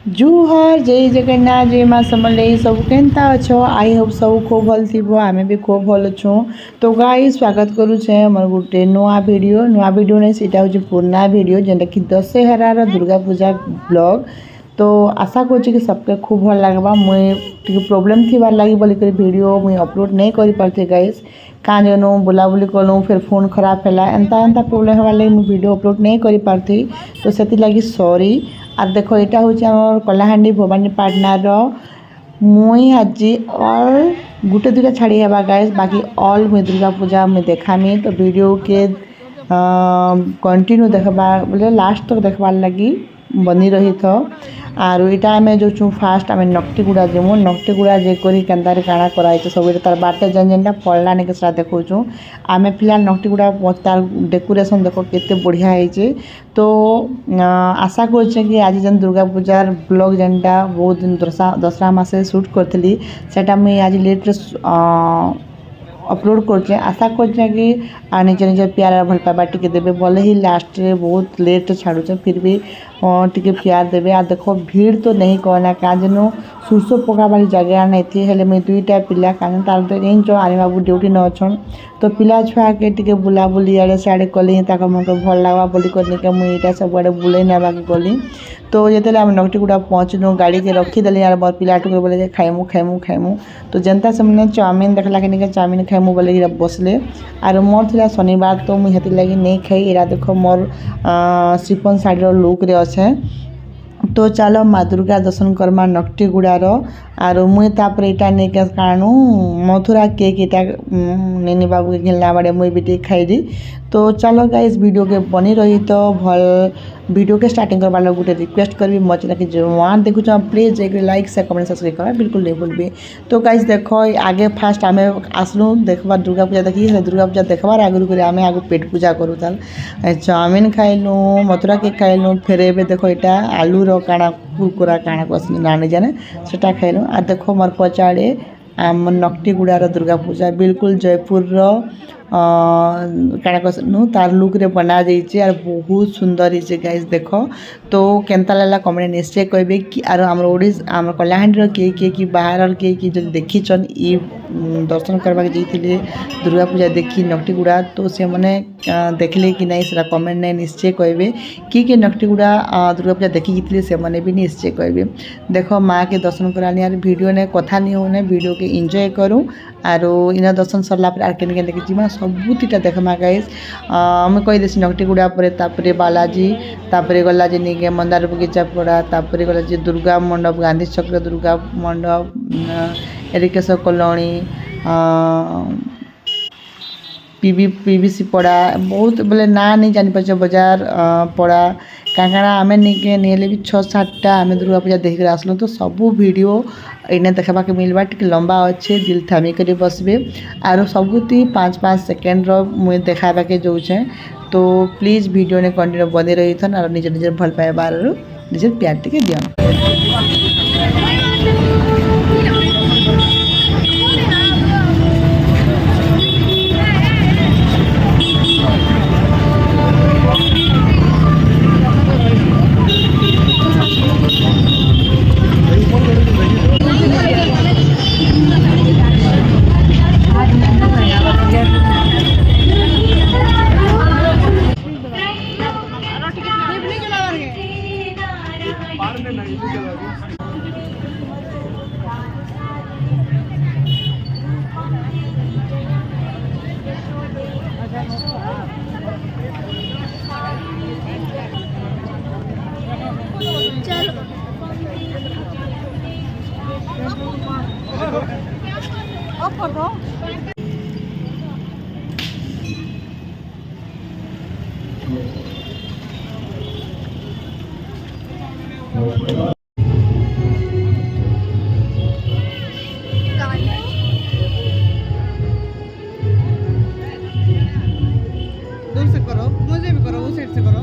जुहार जय जगन्नाथ जय माँ समलेई सब केनता अच्छो आई होप सब खूब भल थी आमे भी खूब भल अच्छु। तो गाइस स्वागत करुचे मोर गोटे नुआ वीडियो नहीं सीटा हूँ पुराना वीडियो जेनटा कि दशहरार दुर्गा पूजा ब्लॉग। तो आशा करुँचे कि सबके खूब भल लगवा मुझे प्रोब्लेम थी लगी बोलिक वीडियो मुझे अपलोड नहीं कर पारे गाइस कहाँ जनू बुलाबुली कलूँ फिर फोन खराब है एंता एंता प्रोब्लेम हमार लगी मुझे वीडियो अपलोड नहीं कर पार्थी। तो से लगी सॉरी। और देखो यहाँ हूँ कलाहांडी भवानीपाटनार मुई आज और गुटे दुटा छाड़ी हवा गाइस बाकी ऑल मुई दुर्गा पूजा मुई देखामी। तो वीडियो के कंटिन्यू देखबा बोले लास्ट तक देखबार लगी बनी रही था। और इटा आम जो फास्ट आम नकटीगुड़ा जीमु नकटीगुड़ा जेकर केन्दार काଣା कराई सब तार बाटे जेन जेनटा फलला नहीं कि देखु आम फिलहाल नकटीगुड़ा तार डेकोरेशन देख केते बढ़िया है। तो आशा करुचे कि आज जेन दुर्गा पूजार ब्लॉग जेनटा बहुत दिन दसरा मासे शूट करी सेटा मुई आज लेट्रे अपलोड करचे। आशा करचे कि निज निज प्यार भल पाइबा टिके देबे भले ही लास्ट रे बहुत लेट छाड़ुचे फिर भी टिके प्यार देबे। आ देखो भीड़ तो नहीं कहना क्या जेनु सुरसो पका वाली जगह नहीं थी हेले मुई दुईटा पिला कान तार तो इन जो आने बाबू ड्यूटी न अच्छन तो पिला छुआ के टिके बुलाबुली आड़े सियाड़े कली ताक मत भल लगवा बोली करके मुई इटा सब आड़े बुले नेबा गली। तो जिते आम नकटीगुड़ा पहुँचलु गाड़ी के रखीदेली और मोर पिला टुके बोले खाइमु खाइमु खाइमु। तो जनता से मैंने चाउमिन देखला कि चाउमिन खाइमु बोले बसले और मोर थी शनिवार तो मुझे लगी नहीं खाई एरा देख मोर सिफन साड़ी लुक रे अच्छे। तो चलो माँ दुर्गा दर्शन करमा नकटीगुड़ार और मुई तापर इटा नहीं काणु मथुरा केक इटा नेनी बाबू के घिलना बाड़े मुई भी खाई। तो चलो गाइस वीडियो के बनी रही तो भल वीडियो के स्टार्टिंग करवार गोटे रिक्वेस्ट करी मो चैनल कि जो वन देखुच प्लीज एक लाइक से कमेंट सब्सक्राइब करवा बिल्कुल नहीं भूलबे। तो गाइस देखो आगे फास्ट आम आसलु देखबार दुर्गा पूजा देखी दुर्गा पूजा देखबार आगुरी आम आगे पेट पूजा करूँ चाउमिन खाइलु मथुरा केक खाइलु फिर एबे देखो यहाँ आलूर काଣା कुरकुरा काଣା कसली नानी जाने सेटा खाइलु। आ देखो मोर पचाड़े आम नकटीगुड़ार दुर्गा पूजा बिल्कुल जयपुर काଣା कसनु तार लुक रे बना जाइए और बहुत सुंदर है गाइस देखो। तो केनता लागला कमेंट निश्चय कहबे कि आर हमर ओडिशा हमर कलाहांडी किए कि बाहर किए जब देखीचन ई दर्शन करवा जाइए दुर्गा पूजा देखी नकटीगुड़ा तो से मैंने देखले कि नहीं सेटा कमेंट नहीं निश्चय कहबे कि नकटीगुड़ा दुर्गा पूजा देखी गई से मैंने भी निश्चय कहबे। देखो माँ के दर्शन करानी यार वीडियो ने कथा नहीं होने वीडियो के एंजॉय करूँ और इन दर्शन सरला आर के देखी जीमा सबूतीटा देखमा गाइस हमें कहीदेसी नकटीगुड़ा पर बालाजी तापर गला जे मंदार बगीचा पड़ा तापर गला जे दुर्गा मंडप गांधी चक्र दुर्गा मंडप एरिकेश्वर कलोनी पीवीसी पड़ा बहुत बोले ना नहीं जानी पार्छ बाजार पड़ा काकाणा आम नहीं भी 6-7टा आम दुर्गा पूजा देख आसलु। तो सबू वीडियो इन्हें देखा के मिलवा टी लंबा अच्छे दिल थामी कर बसबे और सबुति 5-5 सेकेंड मुझे देखा के जाऊे। तो प्लीज वीडियो ने कंटिन्यू बनी रही थन और निज निज भल पाइबार निज प्यार टी दिया। ऑफ कर दो। दूर से करो मुझे भी करो उस साइड से करो।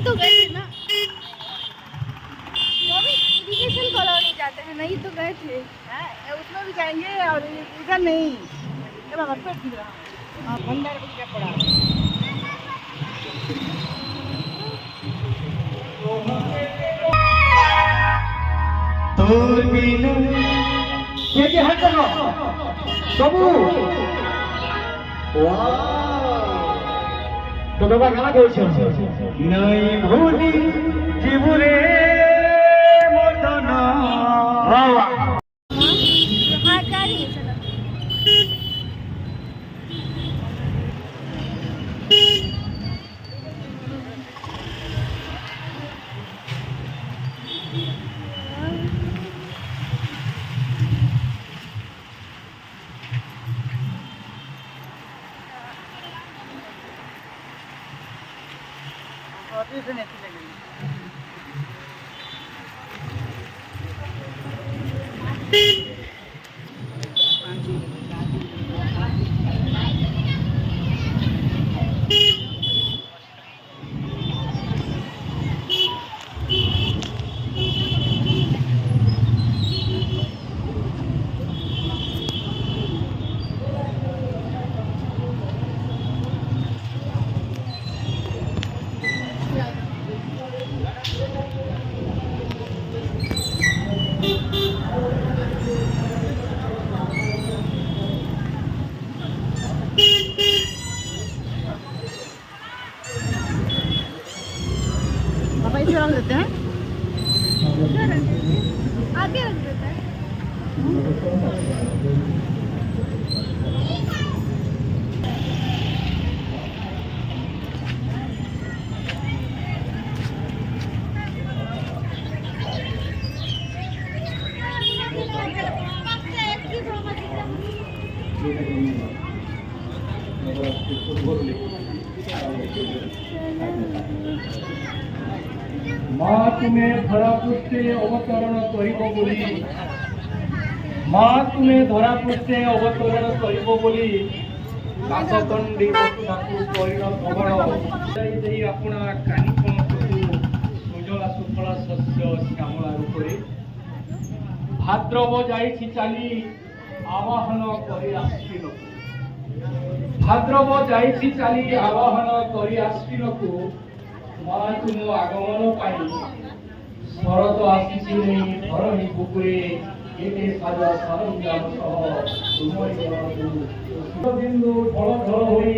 तो गए थे ना, वो भी इरिगेशन कॉलोनी जाते हैं ना, ये तो गए थे। उसमें भी जाएंगे और इधर नहीं। ये बाबा पेट गिर रहा। हाँ भंडार को क्या पड़ा। तोर बिना ये हाथ करो सबू वाह तो बाबा गाना गाउछ नहीं भूली जीवरे मदन वाह हाँ गाड़ी है, चलो। पापा इसे रख देते हैं। क्या रख देते हैं? आगे रख देते हैं। माँ तुम्हें धरा पृष्ठे अवतरण करिब बोली माँ तुम्हें धरा पृष्ठे अवतरण करिब बोली काशतंडी वसुधाकु करिल धवल देई आपणा कानिपणकु सुजला सुफला शस्य श्यामला रूपरे भाद्रव जाइछि चाली आवाहन करि आश्विनकु भाद्रव जाइछि चाली आवाहन करि आश्विनकु माँ तुम आगमन पाई शरद आसीछि नहीं धरणी बुकुरे एते साजा सरंजाम सह तुमरि बिंदु ढल ढल होई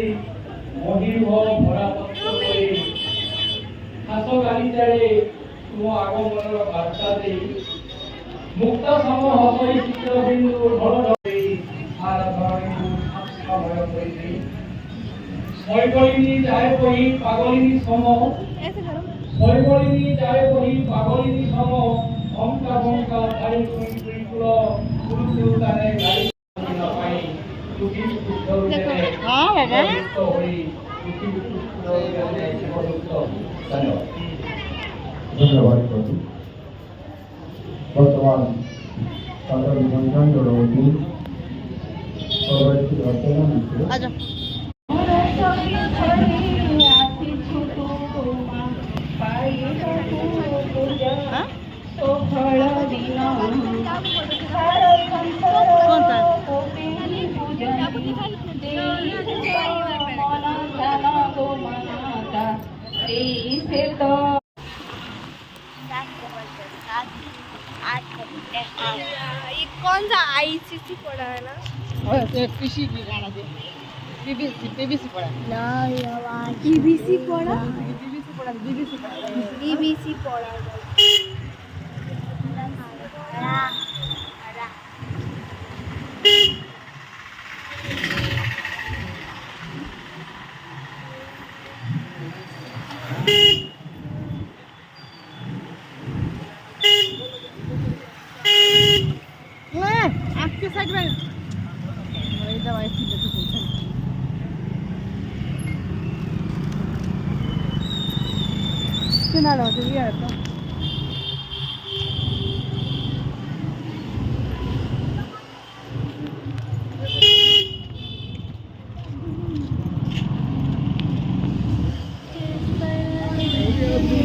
महीर भरा पत्र करे हास गालिचारे तुम आगमन बार्ता दे मुक्त सम हसई चित्र बिंदु ढल ढल होई सारा धरणी समय करि शैबलिनी जाए बही पागलिनी सम ऐसे करो। शैबलिनी जाए बही पागलिनी सम अंका बंका धाई तुई तुईकुल गुरुताने गाई न पाई तुकी पुत्र देने हाँ बाबा। मुक्त होई तुकी पुत्र देने जीवमुक्त धन्यवाद धन्यवाद प्रभु वर्तमान छात्र निबंधन जोड़ोगी और आजा। हाँ? कौन सा? ये कौन सा ICC पढ़ा है ना? पीसी की गाना दे। बीबीसी पढ़ा। BBC पढ़ा? बीबीसी पढ़ा। BBC पढ़ा। आपके साइड में दवाई थी सुना लो तो यार तो Yes,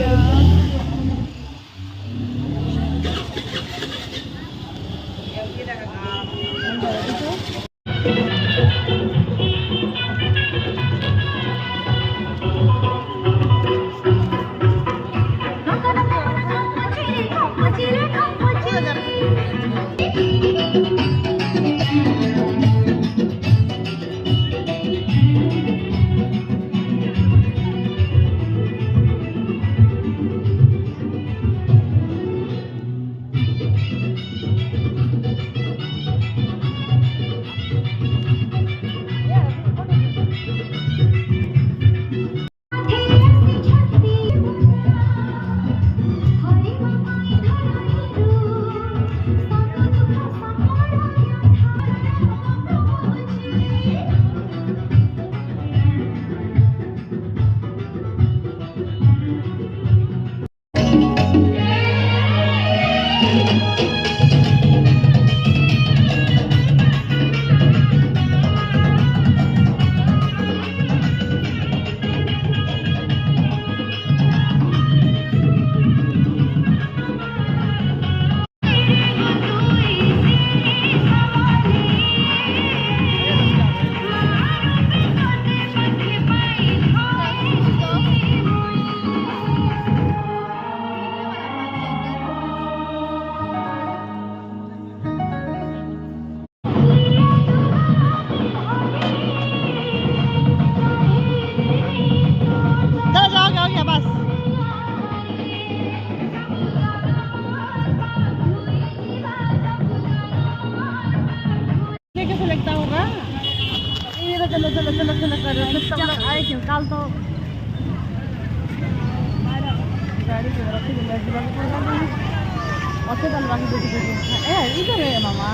चलो चलो चलो चलो करो सब लोग आए क्यों कल तो गाड़ी से रखी है मैं दिमाग में और से कल बाकी देखो ए इधर है मामा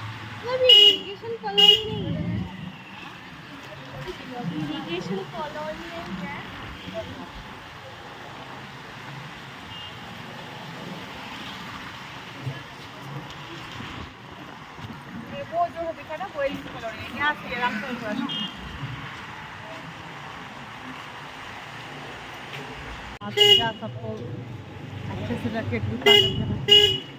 इरिगेशन कॉलोनी नहीं इरिगेशन कॉलोनी है क्या वो जो है दिखा ना वो इरिगेशन कॉलोनी है यहाँ से आराम से हुआ ना आप सबको अच्छे से रैकेट भी पा सकते हैं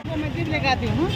वो मैं टिप लगाती हूँ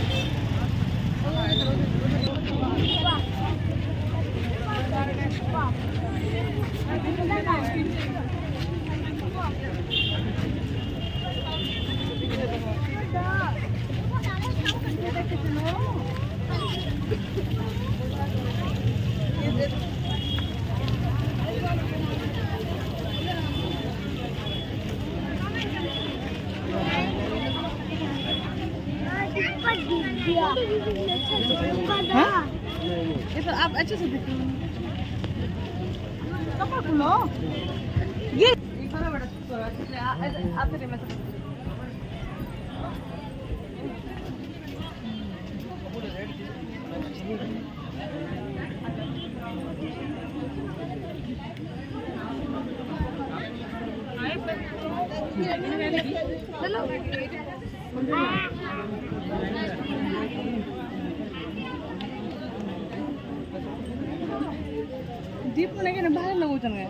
ये तो आप अच्छे से देखो कपड़ा खुलो ये खाना बड़ा आप से मैं चलो दीप को लेके ना बाहर लोगों चल गए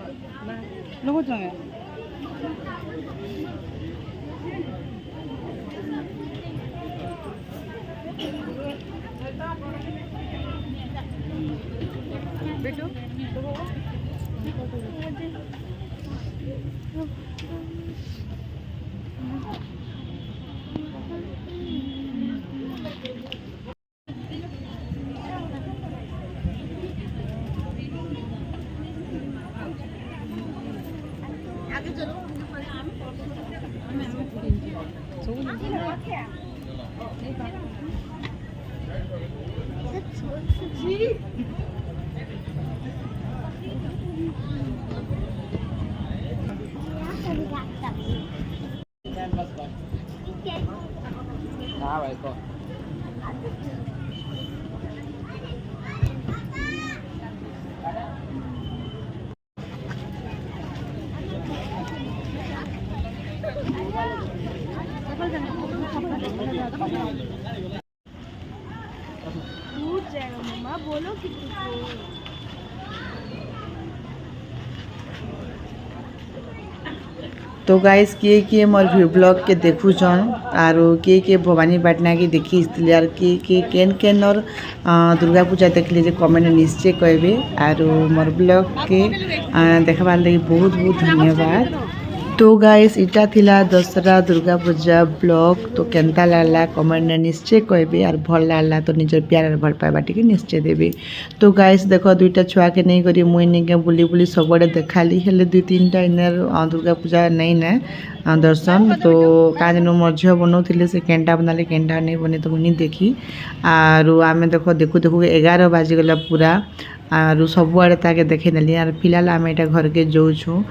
बेटू आगे चलो हाँ भाई को टूट जाएगा मम्मा बोलो कि तो गाइस किए मोर ब्लॉग के देखुछन आरो किए भवानीपाटना के देखी आर किए केन केन और दुर्गा पूजा देखले जे कमेंट निश्चय कहबे आरो मोर ब्लॉग के देखबार लगी बहुत बहुत धन्यवाद। तो गाइस इटा थिला दशहरा दुर्गा पूजा ब्लॉग तो केनता लागला कमेंट निश्चय कहबे और भल लागला तो निजर प्यार और भल पाइबा टिके निश्चय देबे। तो गाइस देखो दुईटा छुआ के नहीं करी मुई निके बुली बुली सबड़े देखाली हेले दुई तीन टा इनर दुर्गा पूजा नहीं ना दर्शन तो काजनो मोर झियो बनौथिले से केनटा बनाले केनटा नहीं बने तो मुनी देखी आरो आमे देखो देखु देखु 11 बाजी गला पूरा आरो सबुआड़े ताके देखे नेली आर फिलहाल आमे एटा घर के जोछु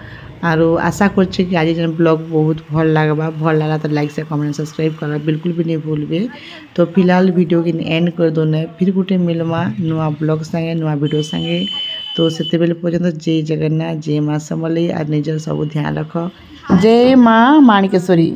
आरो आशा करछे कि आज जन ब्लॉग बहुत भल लागबा भल लागला तो लाइक से कमेंट सब्सक्राइब करबा बिल्कुल भी नहीं भूलबे। तो फिलहाल वीडियो के एंड कर दोने फिर गुटे मिलमा नुआ ब्लॉग संगे नुआ वीडियो संगे। तो सेते बेले पर्यंत जय जगन्नाथ जय मां समलेई और निजर सब ध्यान रख। जय मां माणिकेश्वरी।